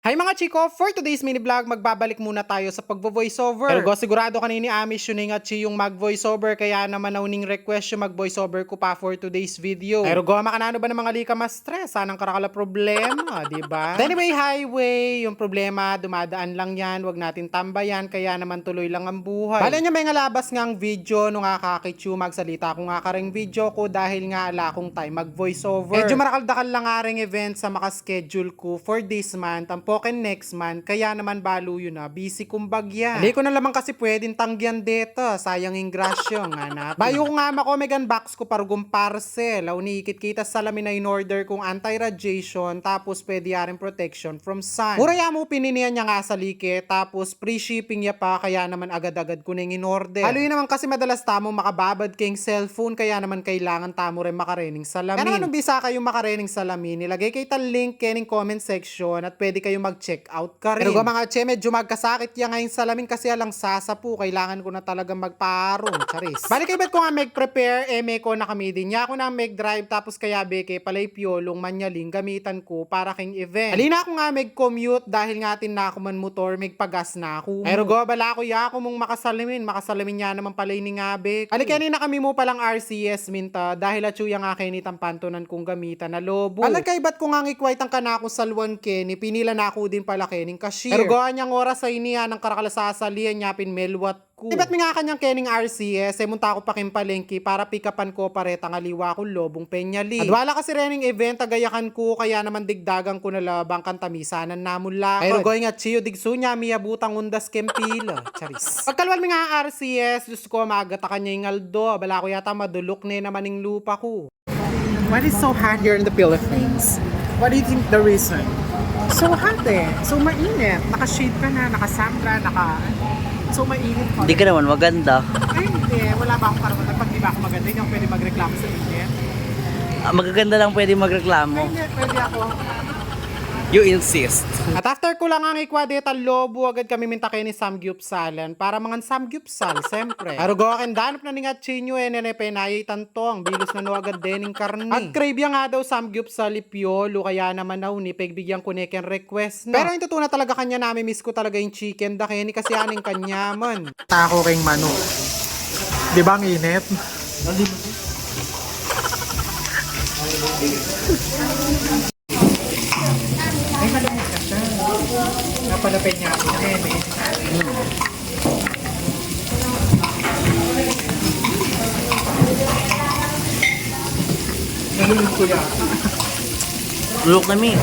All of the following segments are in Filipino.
Hi mga chiko, for today's mini vlog, magbabalik muna tayo sa pagvo-voiceover. Pero sigurado kanini Amish yun at yung mag-voiceover, kaya naman nauning request yung mag-voiceover ko pa for today's video. Pero makanano ba ng mga lika mas stress? Sanang karakala problema, di ba? Anyway, highway, yung problema, dumadaan lang yan, wag natin tambayan, kaya naman tuloy lang ang buhay. Bala niya may ngalabas ngang video nung kakakitsu magsalita ko nga karing video ko dahil nga ala kong time mag-voiceover. Medyo marakaldakal lang nga ring event sa makaschedule ko for this month. Ang Poken next month, kaya naman balo yun na, busy kumbagya. Hindi ko na lamang kasi pwedeng tanggihan dito, sayang ingrasyo nga natin. Bayo ko nga makomegan box ko parugong parcel, unikit kita sa lamin na in order kong anti-radiation, tapos pwede yarin protection from sun. Muraya mo pininian niya nga sa like, tapos free shipping niya pa, kaya naman agad-agad ko nang in order. Halo yun naman kasi madalas tamo makababad kayong cellphone, kaya naman kailangan tamo rin makarening salamin. Kaya naman nung bisa kayong makarening salamin, nilagay kayo tal link kening comment section at pwede kayong mag-check out ka rin. Pero mga che, medyo magkasakit yan ngayon salamin kasi alang sasapu. Kailangan ko na talaga magparong. Charis. Balik kayo ba't ko nga mag-prepare, may ko na kami din. Niya ako na mag-drive tapos kaya beke palay piolong manyaling gamitan ko para king event. Alina ako nga mag-commute dahil nga tin na ako man motor, magpagas na ako. Pero bala ko ya ako mong makasalamin niya naman palay ni nga beke. Alikani na kami mo palang RCS minta dahil atsuya nga kayo nitang pantunan kong gamitan na lobo. Alagay ba't ko nga ngikwait ang kanako sa luwan Kenny, pinila na ako din pala kening cashier. Pero niyang oras sa iniya ng karakalasasalian niya pinmelwat ko. Diba't mi nga kanyang kening RCS, munta ako pakimpalengki para pikapan ko pareta nga liwa ko lobong penyali. At wala kasi rening event agayakan ko, kaya naman digdagang ko na labang kantamisanan namon lakad. Pero nga chiyo digso niya miyabutang undas kempila. Charis. Pagkalwan mi nga RCS, Diyos ko magata kanya yung aldo. Bala ko yata madulok na naman yung lupa ko. What is so hot here in the Philippines? What do you think the reason? So hot eh. So mainit. Naka-shade ka na, naka-sambra, So mainit ko. Hindi ka naman maganda. Ay hindi. Wala ba akong karapatan? Pag di ba ako maganda, hindi ako pwede magreklamo sa init. Magaganda lang pwede magreklamo. Ay hindi, pwede ako. You insist. At after ko lang ang ikwadeta lobo, agad kami minta kayo ni Samgyupsalan para mangan Samgyupsal, siyempre. Arugo akin danop na ni nga chinyo penayay tanto ang bilos na no agad dening karni. At crave nga daw Samgyupsal ipiolo, kaya naman na ni pagbigyan ko ni ken request na. Pero yung totoo na talaga kanya namin, miss ko talaga yung chicken da kaya ni kasi aning kanya man. Tako king manok. Di ba ang init? Ay, malamig ka siya. Napalapit niya ako na Nalulog ko yan. Look na me.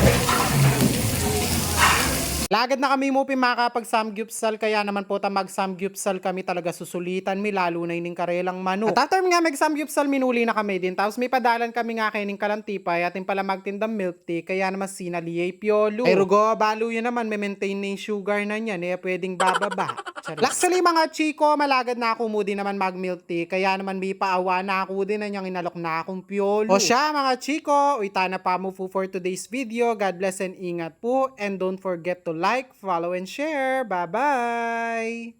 Lagad na kami mo pimakapag Samgyupsal, kaya naman po mag Samgyupsal kami talaga susulitan mi, lalo na ining karelang manok. At after nga mag Samgyupsal, minuli na kami din. Tapos may padalan kami nga kaining kalantipay at yung pala magtindang milk tea, kaya naman sinaliyay piolo. Ay rugo, balo yun naman, may maintain na yung sugar na niyan, pwedeng bababa. Actually mga chiko, malagad na ako mo din naman mag milk tea, kaya naman may paawa na ako din na niyang inalok na akong piolo. O siya mga chiko, uita na pa mo po for today's video. God bless and ingat po, and don't forget to like, follow, and share. Bye-bye!